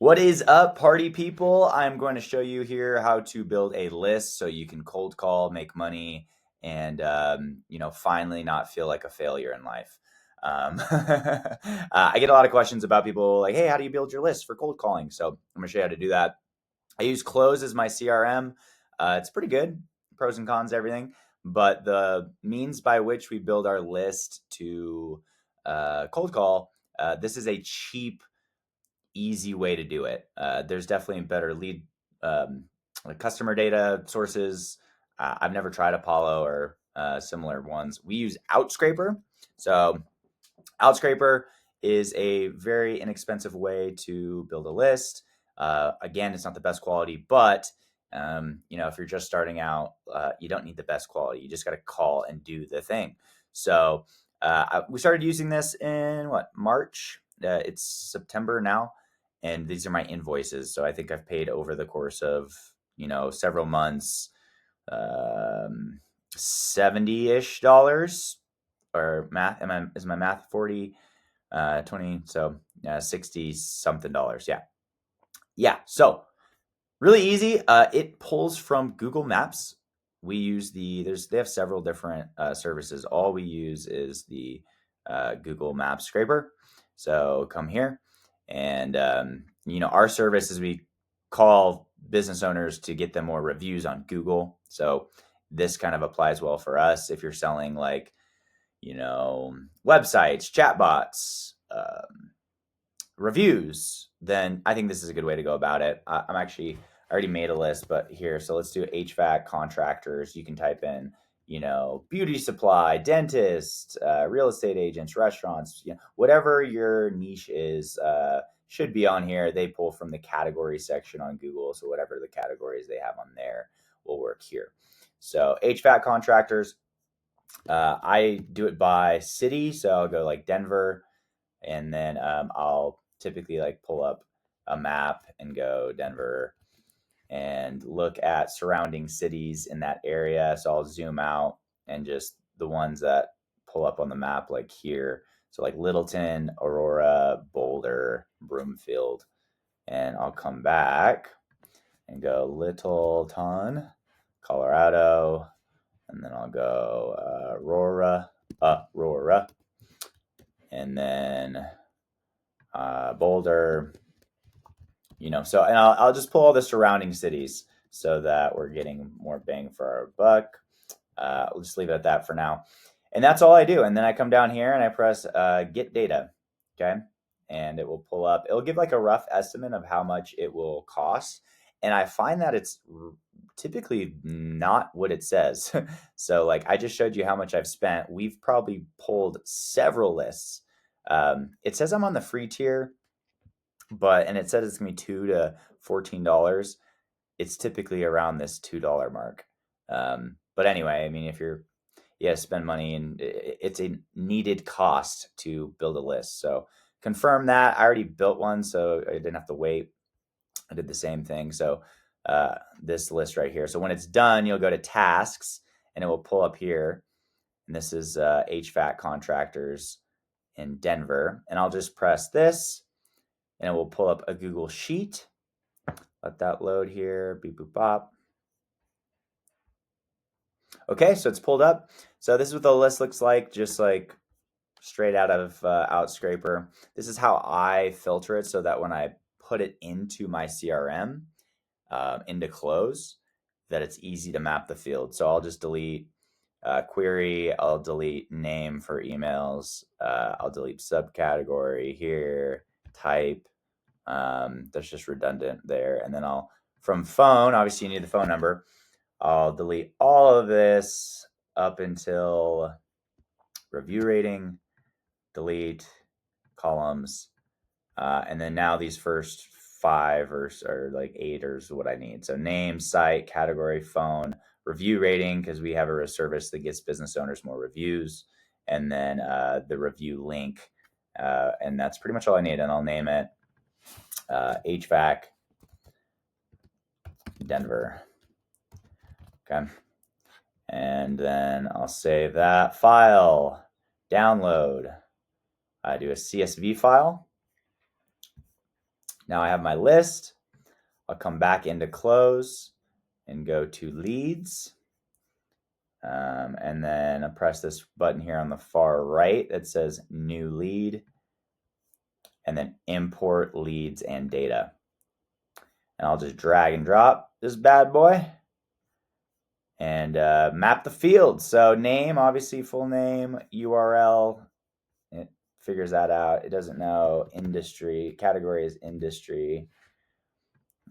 What is up, party people? I'm going to show you here how to build a list so you can cold call, make money, and finally not feel like a failure in life. I get a lot of questions about people like, "Hey, how do you build your list for cold calling?" So I'm going to show you how to do that. I use Close as my CRM. It's pretty good, pros and cons, everything. But the means by which we build our list to cold call, this is a cheap easy way to do it. There's definitely better lead like customer data sources. I've never tried Apollo or similar ones. We use Outscraper. So Outscraper is a very inexpensive way to build a list. Again, it's not the best quality, but if you're just starting out, you don't need the best quality. You just got to call and do the thing. So we started using this in March. It's September now, and these are my invoices. So I think I've paid over the course of several months, 70-ish dollars, or math. Is my math 40, 20? So 60 something dollars. Yeah. So really easy. It pulls from Google Maps. We use they have several different services. All we use is the Google Maps scraper. So come here, and our service is we call business owners to get them more reviews on Google. So this kind of applies well for us if you're selling like websites, chatbots, reviews. Then I think this is a good way to go about it. I already made a list, but here, so let's do HVAC contractors. You can type in, beauty supply, dentist, real estate agents, restaurants, whatever your niche is, should be on here. They pull from the category section on Google. So whatever the categories they have on there will work here. So HVAC contractors, I do it by city. So I'll go like Denver, and then I'll typically like pull up a map and go Denver and look at surrounding cities in that area. So I'll zoom out and just the ones that pull up on the map, like here. So like Littleton, Aurora, Boulder, Broomfield. And I'll come back and go Littleton, Colorado. And then I'll go Aurora. And then Boulder, so, and I'll just pull all the surrounding cities so that we're getting more bang for our buck. We'll just leave it at that for now. And that's all I do. And then I come down here and I press get data. Okay. And it will pull up, it'll give like a rough estimate of how much it will cost. And I find that it's typically not what it says. So like I just showed you how much I've spent. We've probably pulled several lists. It says I'm on the free tier, and it said it's gonna be $2 to $14. It's typically around this $2 mark. But anyway, I mean, if you're spend money, and it's a needed cost to build a list. So confirm that. I already built one, so I didn't have to wait. I did the same thing. So this list right here. So when it's done, you'll go to tasks, and it will pull up here. And this is HVAC contractors in Denver. And I'll just press this, and it will pull up a Google Sheet. Let that load here. Beep, boop, bop. Okay, so it's pulled up. So this is what the list looks like, just like straight out of Outscraper. This is how I filter it so that when I put it into my CRM, into Close, that it's easy to map the field. So I'll just delete query. I'll delete name for emails. I'll delete subcategory here, type. That's just redundant there. And then from phone, obviously you need the phone number. I'll delete all of this up until review rating, delete columns. And then now these first 5 or like 8 is what I need. So name, site, category, phone, review rating, because we have a service that gets business owners more reviews, and then the review link. And that's pretty much all I need. And I'll name it HVAC Denver. Okay. And then I'll save that file, download. I do a CSV file. Now I have my list. I'll come back into close and go to leads. And then I press this button here on the far right that says new lead, and then import leads and data. And I'll just drag and drop this bad boy and map the fields. So name, obviously full name, URL, it figures that out. It doesn't know industry, category is industry.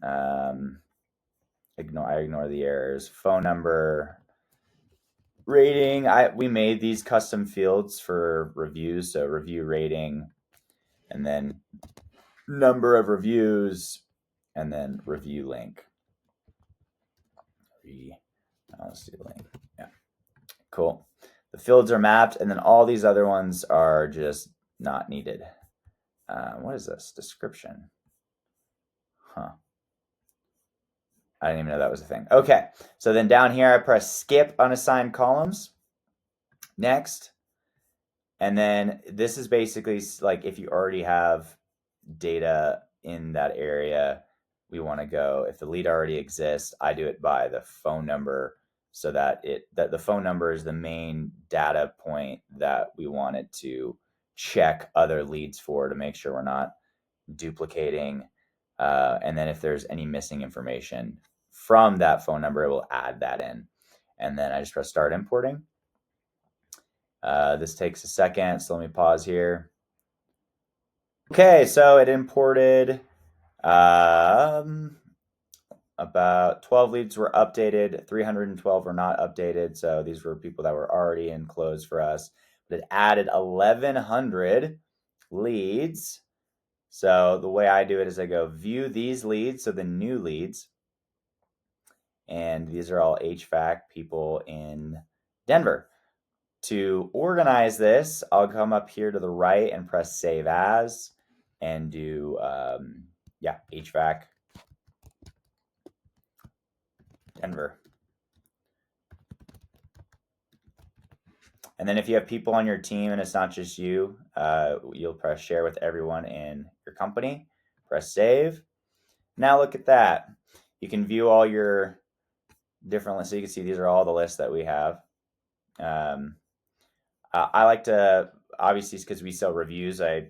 I ignore the errors. Phone number, rating. We made these custom fields for reviews, so review rating, and then number of reviews, and then review link. Let's do link. Yeah, cool. The fields are mapped, and then all these other ones are just not needed. What is this? Description. Huh. I didn't even know that was a thing. Okay, so then down here I press skip unassigned columns. Next. And then this is basically like if you already have data in that area, we want to go, if the lead already exists, I do it by the phone number so that the phone number is the main data point that we want it to check other leads for to make sure we're not duplicating. And then if there's any missing information from that phone number, it will add that in. And then I just press start importing. This takes a second, so let me pause here. Okay, so it imported about 12 leads were updated, 312 were not updated, so these were people that were already in close for us. But it added 1,100 leads. So the way I do it is I go view these leads, so the new leads, and these are all HVAC people in Denver. To organize this, I'll come up here to the right and press save as and do, HVAC Denver. And then if you have people on your team and it's not just you, you'll press share with everyone in your company, press save. Now look at that. You can view all your different lists. So you can see these are all the lists that we have. I like to, obviously, because we sell reviews, you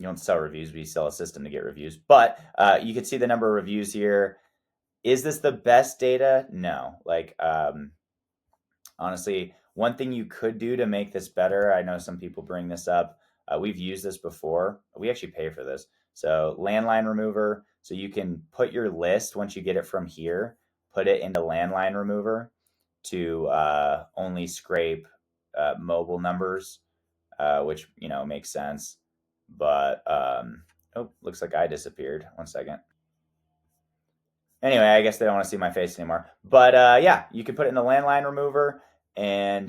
don't sell reviews, we sell a system to get reviews. But you can see the number of reviews here. Is this the best data? No. Honestly, one thing you could do to make this better, I know some people bring this up. We've used this before. We actually pay for this. So landline remover. So you can put your list, once you get it from here, put it into landline remover to only scrape mobile numbers, which, makes sense. But, looks like I disappeared. 1 second. Anyway, I guess they don't want to see my face anymore. But yeah, you can put it in the landline remover and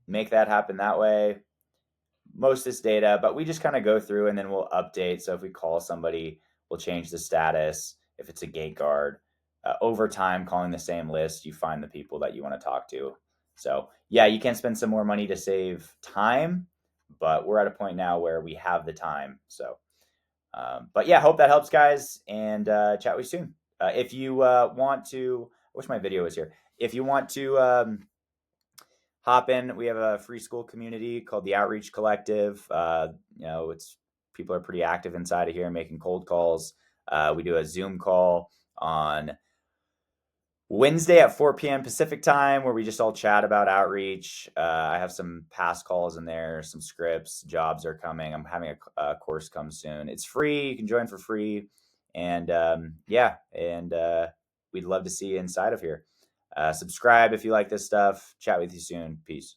make that happen that way. Most of this data, but we just kind of go through and then we'll update. So if we call somebody, we'll change the status. If it's a gate guard, over time, calling the same list, you find the people that you want to talk to. So yeah, you can spend some more money to save time, but we're at a point now where we have the time. So, but yeah, hope that helps, guys, and chat with you soon. If you want to, I wish my video was here. If you want to hop in, we have a free Skool community called the Outreach Collective. It's people are pretty active inside of here making cold calls. We do a Zoom call on Wednesday at 4 p.m. Pacific time where we just all chat about outreach. I have some past calls in there, some scripts, jobs are coming. I'm having a course come soon. It's free. You can join for free. And we'd love to see you inside of here. Subscribe if you like this stuff. Chat with you soon. Peace.